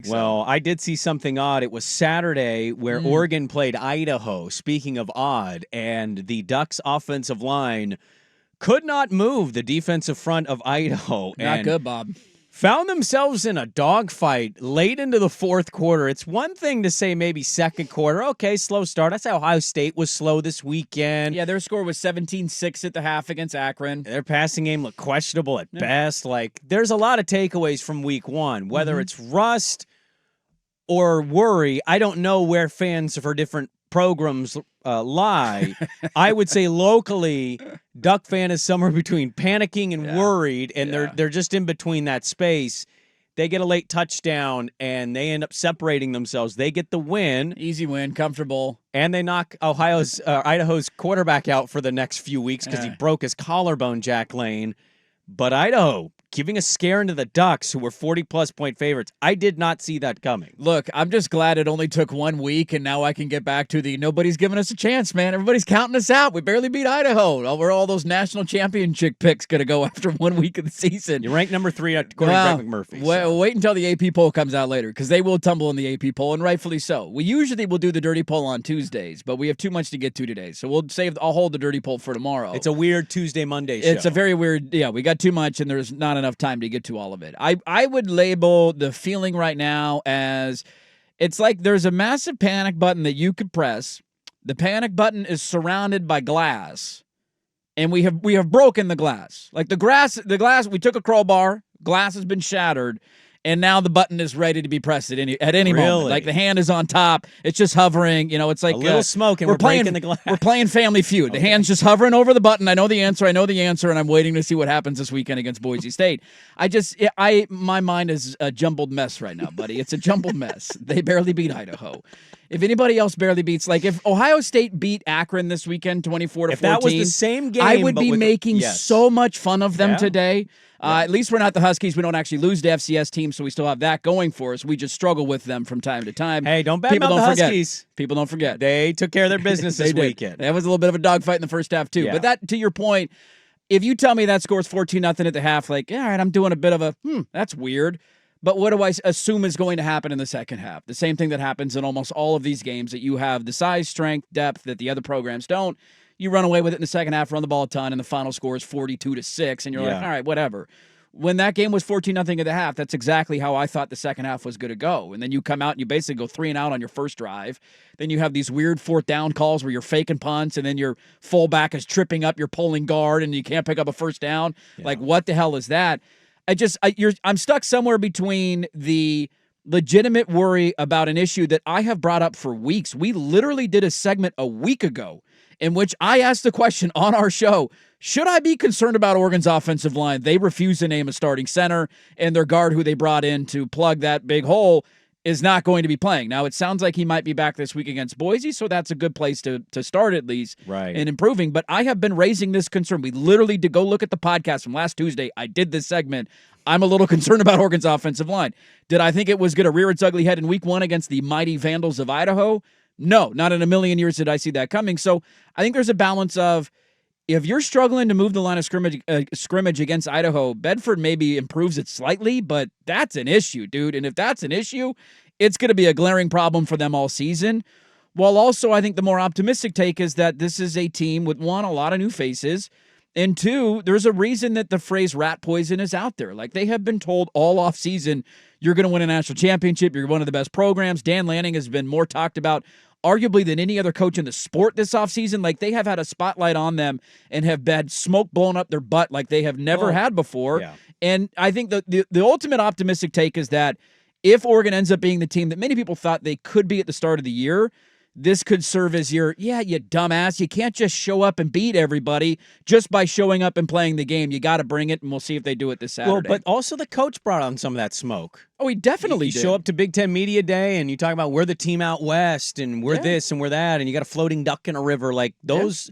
Well, I did see something odd. It was Saturday where Oregon played Idaho, speaking of odd, and the Ducks' offensive line could not move the defensive front of Idaho. Not good, Bob. Found themselves in a dogfight late into the fourth quarter. It's one thing to say maybe second quarter, okay, slow start. That's how Ohio State was slow this weekend. Yeah, their score was 17-6 at the half against Akron. Their passing game looked questionable at best. Like, there's a lot of takeaways from week one, whether it's rust or worry. I don't know where fans for different programs lie. I would say locally, Duck fan is somewhere between panicking and worried, and they're just in between that space. They get a late touchdown, and they end up separating themselves. They get the win. Easy win, comfortable. And they knock Idaho's quarterback out for the next few weeks because he broke his collarbone, Jack Lane. But Idaho giving a scare into the Ducks, who were 40-plus point favorites. I did not see that coming. Look, I'm just glad it only took 1 week, and now I can get back to the nobody's giving us a chance, man. Everybody's counting us out. We barely beat Idaho. Where all those national championship picks going to go after 1 week of the season? You're ranked number 3 according to Greg McMurphy. Wait until the AP poll comes out later, because they will tumble in the AP poll, and rightfully so. We usually will do the dirty poll on Tuesdays, but we have too much to get to today, so I'll hold the dirty poll for tomorrow. It's a weird Tuesday, Monday show. It's a very weird, we got too much, and there's not enough time to get to all of it. I would label the feeling right now as it's like there's a massive panic button that you could press. The panic button is surrounded by glass, and we have broken the glass. Like the glass, we took a crowbar, glass has been shattered, and now the button is ready to be pressed at any moment. Like the hand is on top, it's just hovering. It's like a little smoke, and we're breaking the glass. We're playing Family Feud. The hand's just hovering over the button. I know the answer, and I'm waiting to see what happens this weekend against Boise State. My mind is a jumbled mess right now, buddy. It's a jumbled mess. They barely beat Idaho. If anybody else barely beats, like if Ohio State beat Akron this weekend, 24-14, if that was the same game, I would be making so much fun of them today. At least we're not the Huskies. We don't actually lose to FCS teams, so we still have that going for us. We just struggle with them from time to time. Hey, don't bet about the Huskies. People don't forget. They took care of their business this weekend. That was a little bit of a dogfight in the first half, too. Yeah. But that, to your point, if you tell me that score's 14-0 at the half, like, all right, I'm doing a bit of a, that's weird. But what do I assume is going to happen in the second half? The same thing that happens in almost all of these games, that you have the size, strength, depth that the other programs don't. You run away with it in the second half, run the ball a ton, and the final score is 42-6, and you're like, all right, whatever. When that game was 14-0 at the half, that's exactly how I thought the second half was going to go. And then you come out and you basically go 3-and-out on your first drive. Then you have these weird fourth down calls where you're faking punts, and then your fullback is tripping up your pulling guard, and you can't pick up a first down. Yeah. Like, what the hell is that? I'm stuck somewhere between the legitimate worry about an issue that I have brought up for weeks. We literally did a segment a week ago in which I asked the question on our show, should I be concerned about Oregon's offensive line? They refuse to name a starting center, and their guard who they brought in to plug that big hole is not going to be playing. Now, it sounds like he might be back this week against Boise, so that's a good place to start at least in improving. But I have been raising this concern. We literally did go look at the podcast from last Tuesday. I did this segment. I'm a little concerned about Oregon's offensive line. Did I think it was going to rear its ugly head in week 1 against the mighty Vandals of Idaho? No, not in a million years did I see that coming. So I think there's a balance of, if you're struggling to move the line of scrimmage against Idaho, Bedford maybe improves it slightly, but that's an issue, dude. And if that's an issue, it's going to be a glaring problem for them all season. While also, I think the more optimistic take is that this is a team with, 1, a lot of new faces, and 2, there's a reason that the phrase rat poison is out there. Like, they have been told all offseason, you're going to win a national championship, you're one of the best programs. Dan Lanning has been more talked about arguably than any other coach in the sport this offseason. Like, they have had a spotlight on them and have had smoke blown up their butt like they have never had before. Yeah. And I think the ultimate optimistic take is that if Oregon ends up being the team that many people thought they could be at the start of the year, this could serve as you dumbass. You can't just show up and beat everybody just by showing up and playing the game. You got to bring it, and we'll see if they do it this Saturday. Well, but also the coach brought on some of that smoke. Oh, he definitely did. You show up to Big Ten Media Day, and you talk about we're the team out west, and we're this, and we're that, and you got a floating duck in a river. Like, those,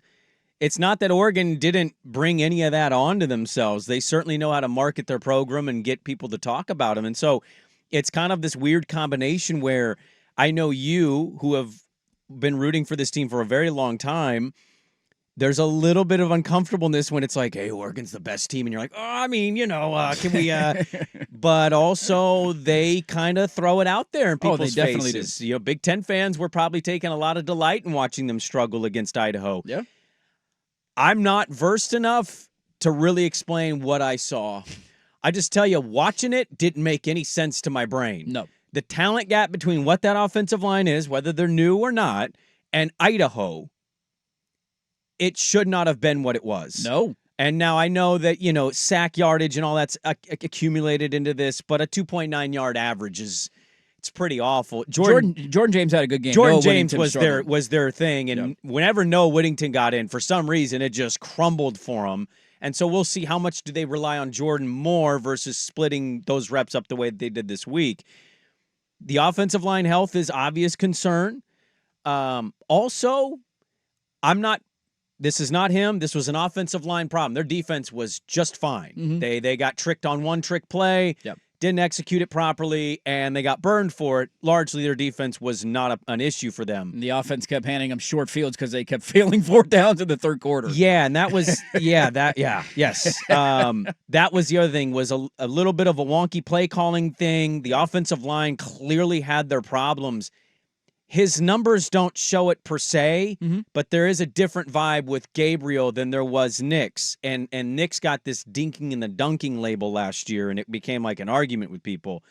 it's not that Oregon didn't bring any of that onto themselves. They certainly know how to market their program and get people to talk about them. And so it's kind of this weird combination where I know you, who have been rooting for this team for a very long time, there's a little bit of uncomfortableness when it's like, hey, Oregon's the best team. And you're like, oh, I mean, can we, but also they kind of throw it out there in people's they definitely faces. do. Big Ten fans were probably taking a lot of delight in watching them struggle against Idaho. Yeah. I'm not versed enough to really explain what I saw. I just tell you, watching it didn't make any sense to my brain. No. The talent gap between what that offensive line is, whether they're new or not, and Idaho, it should not have been what it was. No. And now I know that, sack yardage and all that's accumulated into this, but a 2.9 yard average it's pretty awful. Jordan James had a good game. Jordan James was their thing, and Yep. whenever Noah Whittington got in, for some reason, it just crumbled for him. And so we'll see how much do they rely on Jordan more versus splitting those reps up the way they did this week. The offensive line health is obvious concern. Also, this is not him. This was an offensive line problem. Their defense was just fine. Mm-hmm. They got tricked on one trick play, didn't execute it properly, and they got burned for it. Largely, their defense was not an issue for them. And the offense kept handing them short fields because they kept failing 4th downs in the third quarter. Yeah, and that was yes. That was the other thing, was a little bit of a wonky play calling thing. The offensive line clearly had their problems. His numbers don't show it per se, but there is a different vibe with Gabriel than there was Nick's. And Nick's got this dinking and the dunking label last year, and it became like an argument with people.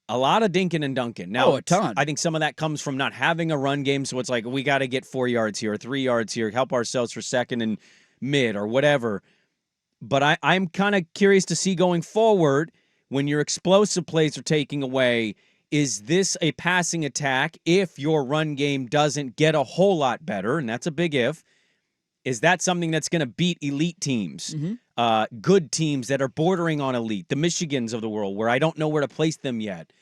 A lot of dinking and dunking. Now, a ton. I think some of that comes from not having a run game, so it's like, we got to get 4 yards here or 3 yards here, help ourselves for second and mid or whatever. But I'm kind of curious to see going forward, when your explosive plays are taking away, is this a passing attack if your run game doesn't get a whole lot better? And that's a big if. Is that something that's going to beat elite teams, good teams that are bordering on elite, the Michigans of the world, where I don't know where to place them yet?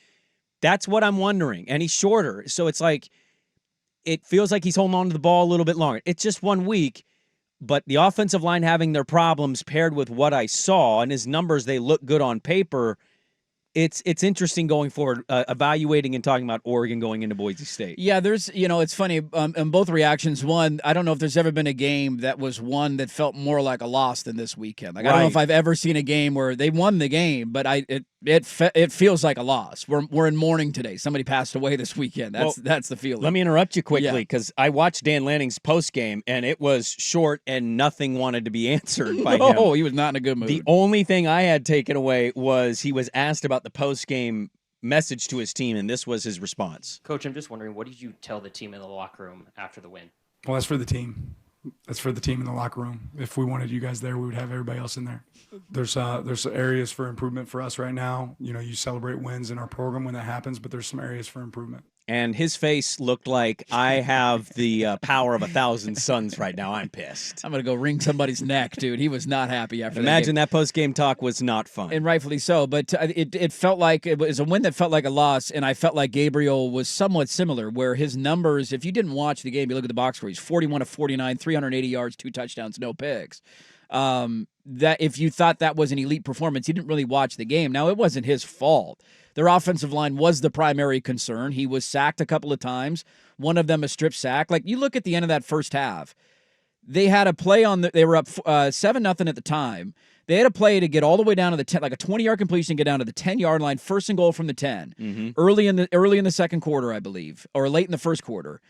That's what I'm wondering. And he's shorter, so it's like it feels like he's holding on to the ball a little bit longer. It's just 1 week, but the offensive line having their problems paired with what I saw and his numbers, they look good on paper. It's interesting going forward, evaluating and talking about Oregon going into Boise State. Yeah, there's, it's funny, in both reactions. One, I don't know if there's ever been a game that was one that felt more like a loss than this weekend. Like, I don't know if I've ever seen a game where they won the game, but it feels like a loss. We're in mourning today. Somebody passed away this weekend. That's the feeling. Let me interrupt you quickly, because I watched Dan Lanning's post game, and it was short and nothing wanted to be answered by him. Oh, he was not in a good mood. The only thing I had taken away was he was asked about the post-game message to his team, and this was his response. Coach, I'm just wondering, what did you tell the team in the locker room after the win? Well, that's for the team. That's for the team in the locker room. If we wanted you guys there, we would have everybody else in there. There's areas for improvement for us right now. You celebrate wins in our program when that happens, but there's some areas for improvement. And his face looked like, I have the power of 1,000 suns right now. I'm pissed. I'm going to go wring somebody's neck, dude. He was not happy after Imagine that post-game talk was not fun. And rightfully so. But it felt like it was a win that felt like a loss, and I felt like Gabriel was somewhat similar, where his numbers, if you didn't watch the game, you look at the box score, he's 41 of 49, 380 yards, 2 touchdowns, no picks. That if you thought that was an elite performance, you didn't really watch the game. Now, it wasn't his fault. Their offensive line was the primary concern. He was sacked a couple of times, one of them a strip sack. Like, you look at the end of that first half, they had a play they were up 7-0 at the time. They had a play to get all the way down to the 10, like a 20-yard completion, get down to the 10-yard line, first and goal from the 10, early in the second quarter, I believe, or late in the first quarter.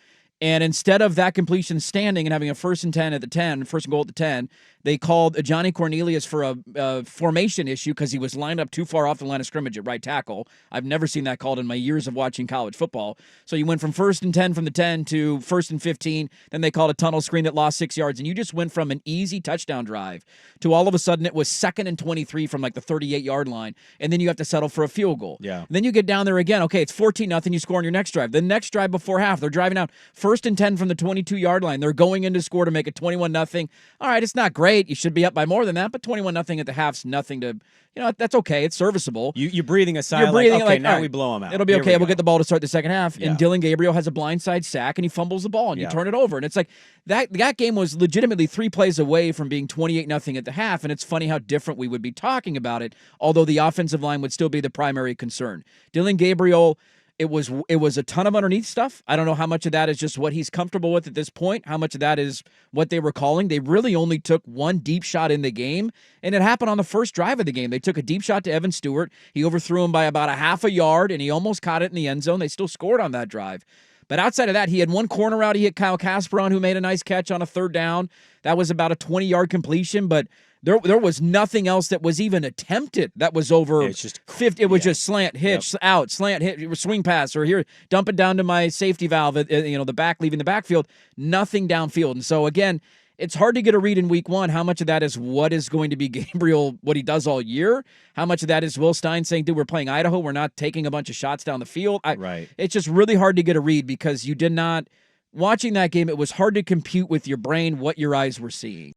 And instead of that completion standing and having a 1st and 10 at the 10, first and goal at the 10, they called Johnny Cornelius for a formation issue because he was lined up too far off the line of scrimmage at right tackle. I've never seen that called in my years of watching college football. So you went from 1st and 10 from the 10 to 1st and 15. Then they called a tunnel screen that lost 6 yards. And you just went from an easy touchdown drive to all of a sudden it was 2nd and 23 from like the 38-yard line. And then you have to settle for a field goal. Yeah. And then you get down there again. Okay, it's 14-0. You score on your next drive. The next drive before half, they're driving out 1st and 10 from the 22-yard line. They're going in to score to make it 21-0. All right, it's not great. You should be up by more than that, but 21-0 at the half's nothing to, that's okay. It's serviceable. You're breathing a sigh. You're breathing like, okay, now all right, we blow him out. It'll be okay. We'll get the ball to start the second half. Yeah. And Dylan Gabriel has a blindside sack, and he fumbles the ball, and you turn it over. And it's like that game was legitimately 3 plays away from being 28-0 at the half, and it's funny how different we would be talking about it, although the offensive line would still be the primary concern. Dylan Gabriel, It was a ton of underneath stuff. I don't know how much of that is just what he's comfortable with at this point, how much of that is what they were calling. They really only took one deep shot in the game, and it happened on the first drive of the game. They took a deep shot to Evan Stewart. He overthrew him by about a half a yard, and he almost caught it in the end zone. They still scored on that drive. But outside of that, he had one corner out. He hit Kyle Casper on, who made a nice catch on a third down. That was about a 20-yard completion, but there was nothing else that was even attempted that was over 50. It was just slant, hitch, out, slant, hit, swing pass, or here, dump it down to my safety valve, the back, leaving the backfield. Nothing downfield. And so, again, it's hard to get a read in week one. How much of that is what is going to be Gabriel, what he does all year? How much of that is Will Stein saying, dude, we're playing Idaho. We're not taking a bunch of shots down the field. Right. It's just really hard to get a read because you did not, watching that game, it was hard to compute with your brain what your eyes were seeing.